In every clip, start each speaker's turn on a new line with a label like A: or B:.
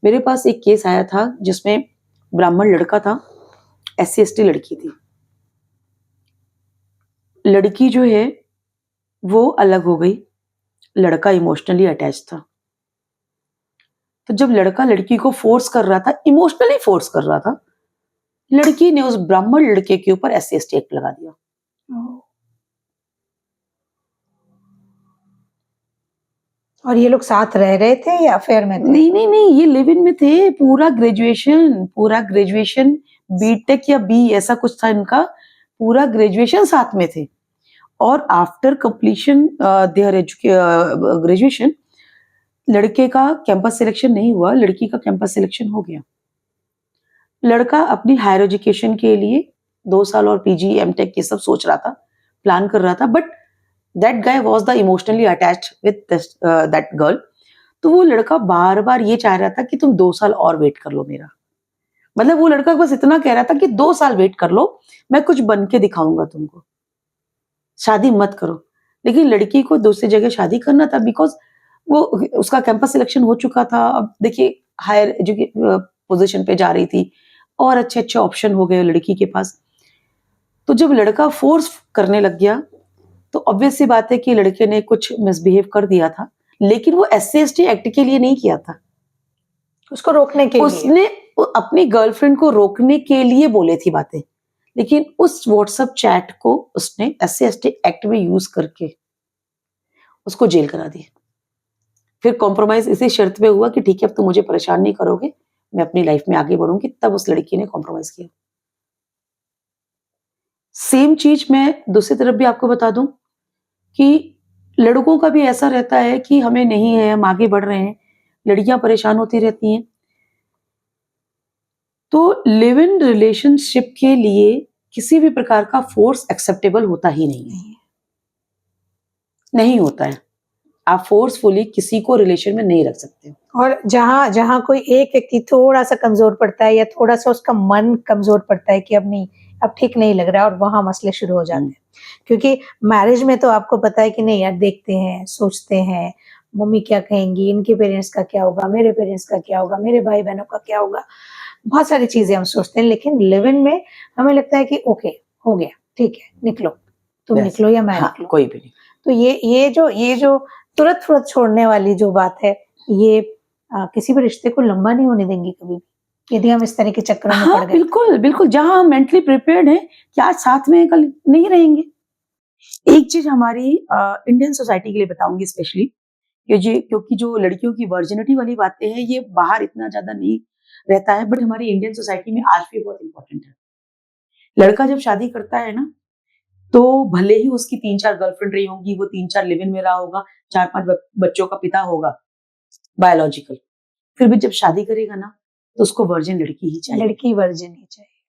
A: मेरे पास एक केस आया था जिसमें ब्राह्मण लड़का था, SC/ST लड़की थी। लड़की जो है वो अलग हो गई, लड़का इमोशनली अटैच था। तो जब लड़का लड़की को फोर्स कर रहा था, इमोशनली फोर्स कर रहा था, लड़की ने उस ब्राह्मण लड़के के ऊपर SC/ST एक्ट लगा दिया।
B: और ये लोग साथ रह रहे थे या अफेयर में थे?
A: नहीं, ये लिव इन में थे। पूरा ग्रेजुएशन बीटेक या बी ऐसा कुछ था इनका, पूरा ग्रेजुएशन साथ में थे। और आफ्टर कंप्लीशन देयर ग्रेजुएशन लड़के का कैंपस सिलेक्शन नहीं हुआ, लड़की का कैंपस सिलेक्शन हो गया। लड़का अपनी हायर एजुकेशन के लिए 2 साल और PG MTech ये सब सोच रहा था, प्लान कर रहा था, but that guy was the emotionally attached with that girl. तो वो लड़का बार-बार ये चाह रहा था कि तुम 2 साल और वेट कर लो मेरा। मतलब वो लड़का बस इतना कह रहा था कि 2 साल वेट कर लो, मैं कुछ बन के दिखाऊंगा तुमको, शादी मत करो। लेकिन लड़की को दूसरी जगह शादी करना था, बिकॉज वो उसका कैंपस सिलेक्शन हो चुका था। अब देखिए हायर पोजीशन पे जा रही थी और अच्छे ऑप्शन हो गए लड़की के पास। तो जब लड़का फोर्स करने लग गया तो ऑब्वियस सी बात है कि लड़के ने कुछ मिसबिहेव कर दिया था, लेकिन वो SC/ST एक्ट के लिए नहीं किया था,
B: उसको रोकने के लिए।
A: उसने अपनी गर्लफ्रेंड को रोकने के लिए बोले थी बातें, लेकिन उस व्हाट्सएप चैट को उसने SC/ST एक्ट में यूज करके उसको जेल करा दी। फिर कॉम्प्रोमाइज इसी शर्त पे हुआ कि ठीक है अब तुम मुझे परेशान नहीं करोगे, मैं अपनी लाइफ में आगे बढ़ूंगी, तब उस लड़की ने कॉम्प्रोमाइज किया। सेम चीज मैं दूसरी तरफ भी आपको बता दूं कि लड़कों का भी ऐसा रहता है कि हमें नहीं है, हम आगे बढ़ रहे हैं, लड़कियां परेशान होती रहती हैं। तो लिव इन रिलेशनशिप के लिए किसी भी प्रकार का फोर्स एक्सेप्टेबल होता ही नहीं होता है। आप फोर्सफुली किसी को रिलेशन में नहीं रख सकते।
B: और जहाँ जहाँ कोई एक व्यक्ति थोड़ा सा कमजोर पड़ता है या थोड़ा सा उसका मन कमजोर पड़ता है कि अब नहीं, अब ठीक नहीं लग रहा है, और वहां मसले शुरू हो जाते हैं। क्योंकि मैरिज में तो आपको पता है कि नहीं यार, देखते हैं, सोचते हैं, मम्मी क्या कहेंगी, इनके पेरेंट्स का क्या होगा, मेरे पेरेंट्स का क्या होगा, मेरे भाई बहनों का क्या होगा, बहुत सारी चीजें हम सोचते हैं। लेकिन लिव इन में हमें लगता है कि ओके हो गया, ठीक है, निकलो, तुम निकलो या मैं निकलो,
A: कोई भी नहीं।
B: तो ये जो तुरंत छोड़ने वाली जो बात है, ये किसी भी रिश्ते को लंबा नहीं होने देंगी कभी भी, यदि हम इस तरह के चक्करों में पड़ गए।
A: बिल्कुल, जहां हम मेंटली प्रिपेयर्ड हैं कि आज साथ में कल नहीं रहेंगे। एक चीज हमारी इंडियन सोसाइटी के लिए बताऊंगी स्पेशली, क्योंकि जो लड़कियों की वर्जिनिटी वाली बातें हैं ये बाहर इतना ज्यादा नहीं रहता है, बट हमारी इंडियन सोसाइटी में आज भी बहुत इंपॉर्टेंट है। लड़का जब शादी करता है ना, तो भले ही उसकी 3-4 गर्लफ्रेंड रही होंगी, वो 3-4 लिव इन में रहा होगा, 4-5 बच्चों का पिता होगा बायोलॉजिकल, फिर भी जब शादी करेगा ना तो उसको वर्जिन लड़की ही चाहिए,
B: लड़की वर्जिन ही चाहिए।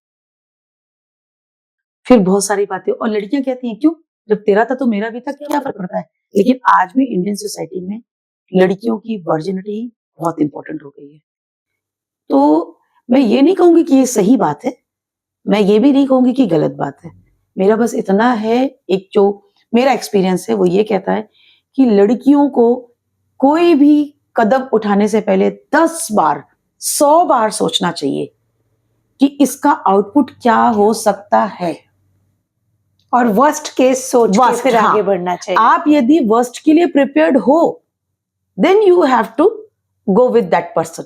A: फिर बहुत सारी बातें, और लड़कियां कहती हैं क्यों, जब तेरा था तो मेरा भी था, क्या फर्क पड़ता है। लेकिन आज भी इंडियन सोसाइटी में लड़कियों की वर्जिनिटी बहुत इंपॉर्टेंट हो गई है। तो मैं ये नहीं कहूंगी कि ये सही बात है, मैं ये भी नहीं कहूंगी कि गलत बात है। मेरा बस इतना है, एक जो मेरा एक्सपीरियंस है वो ये कहता है कि लड़कियों को कोई भी कदम उठाने से पहले 10 बार 100 बार सोचना चाहिए कि इसका आउटपुट क्या हो सकता है,
B: और वर्स्ट केस सोच के फिर आगे बढ़ना चाहिए।
A: आप यदि वर्स्ट के लिए प्रिपेयर्ड हो then you have to go with that person.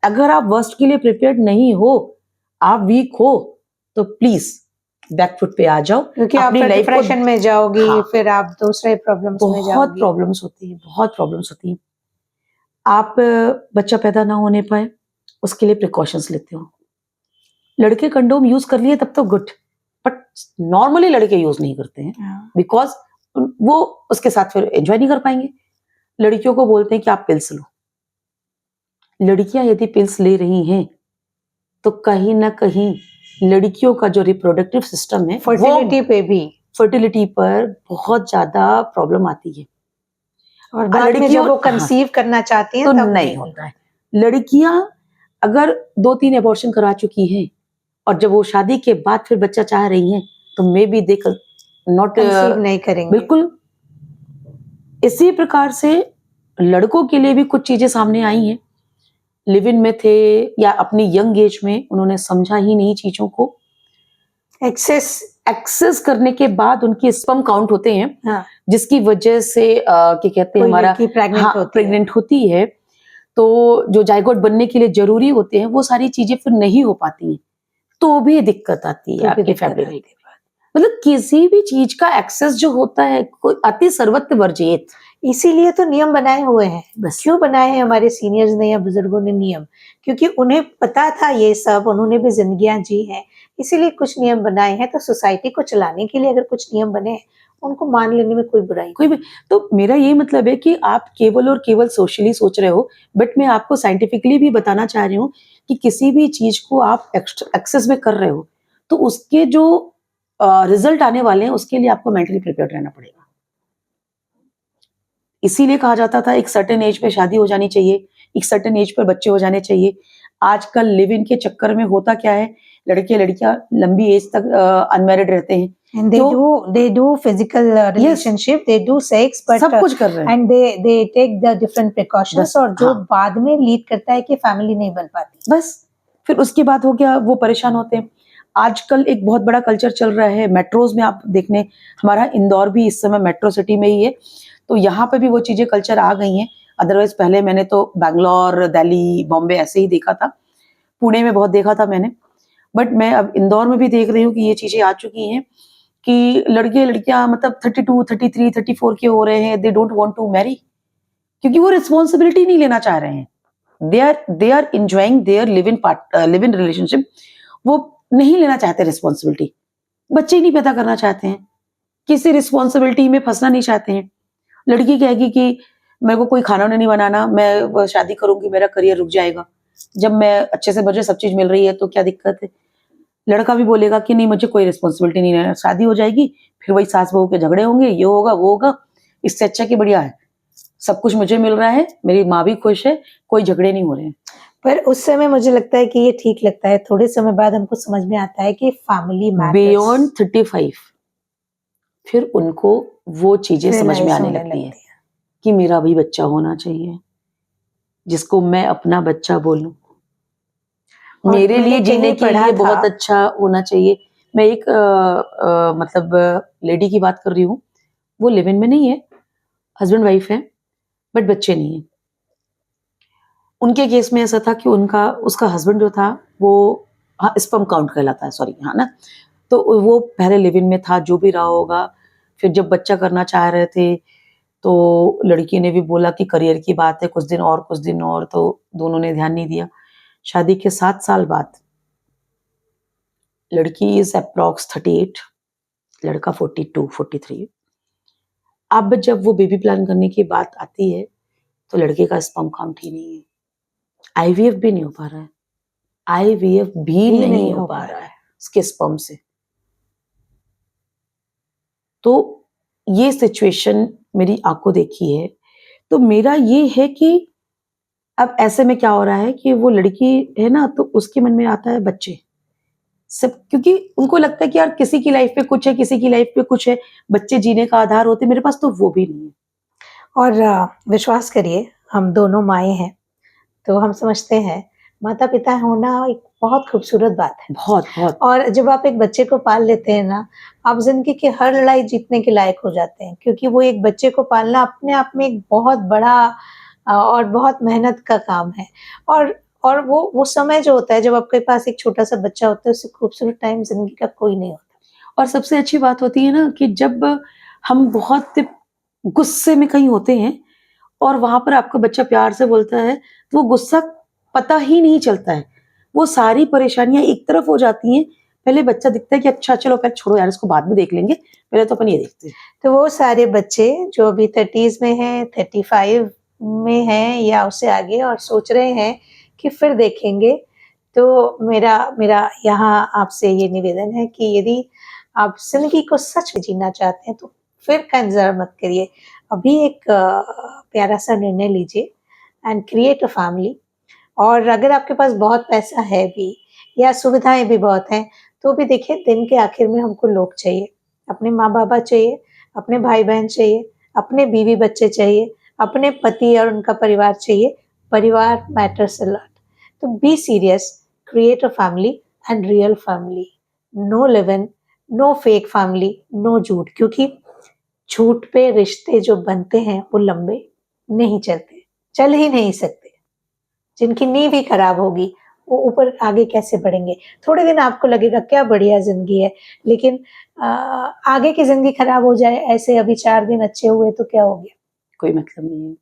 A: अगर आप वर्स्ट के लिए प्रिपेयर्ड नहीं हो, आप वीक हो, तो प्लीज बैकफुट पे आ जाओ,
B: क्योंकि आप डिप्रेशन में जाओगी, फिर आप दूसरे प्रॉब्लम्स में जाओगी।
A: बहुत प्रॉब्लम्स होती हैं। आप बच्चा पैदा ना होने पाए उसके लिए प्रिकॉशंस लेते हो। लड़के कंडोम यूज कर लिए तब तो गुड, बट नॉर्मली लड़के यूज नहीं करते हैं बिकॉज वो उसके साथ फिर एंजॉय नहीं कर पाएंगे। लड़कियों को बोलते हैं कि आप पिल्स लो। लड़कियां यदि पिल्स ले रही हैं तो कहीं ना कहीं लड़कियों का जो रिप्रोडक्टिव सिस्टम है, फर्टिलिटी पर बहुत ज्यादा प्रॉब्लम आती है,
B: और बाद में जब वो कंसीव करना चाहती हैं
A: तो
B: तब
A: नहीं होता है। लड़कियां अगर 2-3 एबॉर्शन करा चुकी हैं और जब वो शादी के बाद फिर बच्चा चाह रही हैं तो may be they not
B: conceive नहीं करेंगे।
A: बिल्कुल इसी प्रकार से लड़कों के लिए भी कुछ चीजें सामने आई हैं लिव इन में थे या अपनी यंग एज में उन्होंने समझा ही नहीं चीजों को, एक्सेस करने के बाद उनके स्पर्म काउंट होते हैं,
B: हाँ,
A: जिसकी वजह से क्या कहते हैं
B: कोई
A: हमारा
B: लड़की प्रेग्नेंट होती है।
A: प्रेग्नेंट होती है, तो जो जाइगोट बनने के लिए जरूरी होते हैं वो सारी चीजें फिर नहीं हो पाती हैं, तो भी दिक्कत आती है
B: तो भी
A: आपकी
B: दिक्कत
A: फैमिली में।
B: आती है।
A: मतलब किसी भी चीज का एक्सेस जो होता है कोई अति सर्वत्र वर्जित।
B: इसीलिए तो नियम बनाए हुए हैं।
A: बस
B: क्यों बनाए हैं हमारे सीनियर्स ने या बुजुर्गों ने नियम? क्योंकि उन्हें पता था ये सब, उन्होंने भी जिंदगियां जी हैं, इसीलिए कुछ नियम बनाए हैं। तो सोसाइटी को चलाने के लिए अगर कुछ नियम बने हैं, उनको मान लेने में कोई बुराई
A: कोई भी, तो मेरा ये मतलब है कि आप केवल और केवल सोशली सोच रहे हो, बट मैं आपको साइंटिफिकली भी बताना चाह रही हूँ कि किसी भी चीज को आप एक्सेस में कर रहे हो तो उसके जो रिजल्ट आने वाले हैं उसके लिए आपको मेंटली प्रिपेयर्ड रहना पड़ेगा। इसीलिए कहा जाता था एक सर्टेन एज पे शादी हो जानी चाहिए, एक सर्टेन एज पर बच्चे हो जाने चाहिए। आजकल लिव इन के चक्कर में होता क्या है, लड़के लड़कियां लंबी एज तक अनमैरिड रहते हैं,
B: And they do physical relationship, they do sex, but
A: सब कुछ कर रहे हैं।
B: and they take the different precautions,
A: बस,
B: और जो
A: हाँ।
B: बाद में लीड करता है कि फैमिली नहीं बन पाती।
A: बस फिर उसके बाद हो गया वो परेशान होते हैं। आजकल एक बहुत बड़ा कल्चर चल रहा है मेट्रोज में, आप देखने हमारा इंदौर भी इस समय मेट्रो सिटी में ही है, तो यहाँ पे भी वो चीजें कल्चर आ गई हैं। अदरवाइज पहले मैंने तो बैंगलोर, दिल्ली, बॉम्बे ऐसे ही देखा था, पुणे में बहुत देखा था मैंने, बट मैं अब इंदौर में भी देख रही हूँ कि ये चीजें आ चुकी हैं कि लड़के लड़कियां मतलब 32, 33, 34 के हो रहे हैं, they don't want to marry, क्योंकि वो रिस्पॉन्सिबिलिटी नहीं लेना चाह रहे हैं। They are enjoying their live in relationship, वो नहीं लेना चाहते रिस्पॉन्सिबिलिटी, बच्चे ही नहीं पैदा करना चाहते हैं, किसी रिस्पॉन्सिबिलिटी में फंसना नहीं चाहते हैं। लड़की कहेगी कि मेरे को कोई खाना नहीं बनाना, मैं शादी करूंगी मेरा करियर रुक जाएगा, जब मैं अच्छे से मुझे सब चीज मिल रही है तो क्या दिक्कत है। लड़का भी बोलेगा कि नहीं मुझे कोई रिस्पॉन्सिबिलिटी नहीं लेना, शादी हो जाएगी फिर वही सास बहू के झगड़े होंगे, ये होगा वो होगा, इससे अच्छा कि बढ़िया है सब कुछ मुझे मिल रहा है, मेरी माँ भी खुश है, कोई झगड़े नहीं हो रहे हैं।
B: पर उस समय मुझे लगता है कि ये ठीक लगता है, थोड़े समय बाद हमको समझ में आता है कि फैमिली
A: बियॉन्ड 35 फिर उनको वो चीजें समझ में आने लगती है कि मेरा भी बच्चा होना चाहिए, जिसको मैं अपना बच्चा बोलूं, मेरे लिए जीने के लिए बहुत अच्छा होना चाहिए। मैं एक मतलब लेडी की बात कर रही हूँ, वो लिव इन में नहीं है, हस्बैंड वाइफ है, बट बच्चे नहीं है। उनके केस में ऐसा था कि उसका हस्बैंड जो था वो, हाँ स्पर्म काउंट कहलाता है, सॉरी, हाँ ना, तो वो पहले लिव इन में था, जो भी रहा होगा, फिर जब बच्चा करना चाह रहे थे तो लड़की ने भी बोला कि करियर की बात है, कुछ दिन और कुछ दिन और, तो दोनों ने ध्यान नहीं दिया। शादी के 7 साल बाद लड़की इज अप्रॉक्स 38, लड़का 42, 43। अब जब वो बेबी प्लान करने की बात आती है तो लड़के का स्पर्म काउंट ही नहीं है, आईवीएफ भी नहीं हो पा रहा है, आईवीएफ भी नहीं हो पा रहा है उसके स्पर्म से। तो ये सिचुएशन मेरी आंखों देखी है। तो मेरा ये है कि अब ऐसे में क्या हो रहा है कि वो लड़की है ना, तो उसके मन में आता है बच्चे सब, क्योंकि उनको लगता है कि यार किसी की लाइफ पे कुछ है, किसी की लाइफ पे कुछ है, बच्चे जीने का आधार होते, मेरे पास तो वो भी नहीं है।
B: और विश्वास करिए, हम दोनों माएँ हैं, तो हम समझते हैं माता पिता होना एक बहुत खूबसूरत बात है।
A: बहुत बहुत।
B: और जब आप एक बच्चे को पाल लेते हैं ना, आप जिंदगी की हर लड़ाई जीतने के लायक हो जाते हैं, क्योंकि वो एक बच्चे को पालना अपने आप में एक बहुत बड़ा और बहुत मेहनत का काम है। और वो समय जो होता है जब आपके पास एक छोटा सा बच्चा होता है, उससे खूबसूरत टाइम जिंदगी का कोई नहीं होता।
A: और सबसे अच्छी बात होती है ना कि जब हम बहुत गुस्से में कहीं होते हैं और वहां पर आपका बच्चा प्यार से बोलता है, तो वो गुस्सा पता ही नहीं चलता है, वो सारी परेशानियां एक तरफ हो जाती हैं। पहले बच्चा दिखता है कि अच्छा चलो पहले छोड़ो यार, इसको बाद में देख लेंगे, पहले तो अपन ये देखते हैं।
B: तो वो सारे बच्चे जो अभी 30s में हैं, 35 में हैं या उससे आगे, और सोच रहे हैं कि फिर देखेंगे, तो मेरा मेरा यहाँ आपसे ये निवेदन है कि यदि आप जिंदगी को सच में जीना चाहते हैं तो फिर का इंतजार मत करिए, अभी एक प्यारा सा निर्णय लीजिए एंड क्रिएट अ फैमिली। और अगर आपके पास बहुत पैसा है भी या सुविधाएं भी बहुत हैं, तो भी देखिए दिन के आखिर में हमको लोग चाहिए, अपने माँ बाबा चाहिए, अपने भाई बहन चाहिए, अपने बीवी बच्चे चाहिए, अपने पति और उनका परिवार चाहिए। परिवार मैटर्स अ लॉट। तो be serious, create a family and real family, no live in, no fake family, no झूठ, क्योंकि झूठ पे रिश्ते जो बनते हैं वो लंबे नहीं चलते, चल ही नहीं सकते। जिनकी नींव ही खराब होगी वो ऊपर आगे कैसे बढ़ेंगे? थोड़े दिन आपको लगेगा क्या बढ़िया जिंदगी है, लेकिन आगे की जिंदगी खराब हो जाए, ऐसे अभी 4 दिन अच्छे हुए तो क्या हो गया?
A: कोई मतलब नहीं है।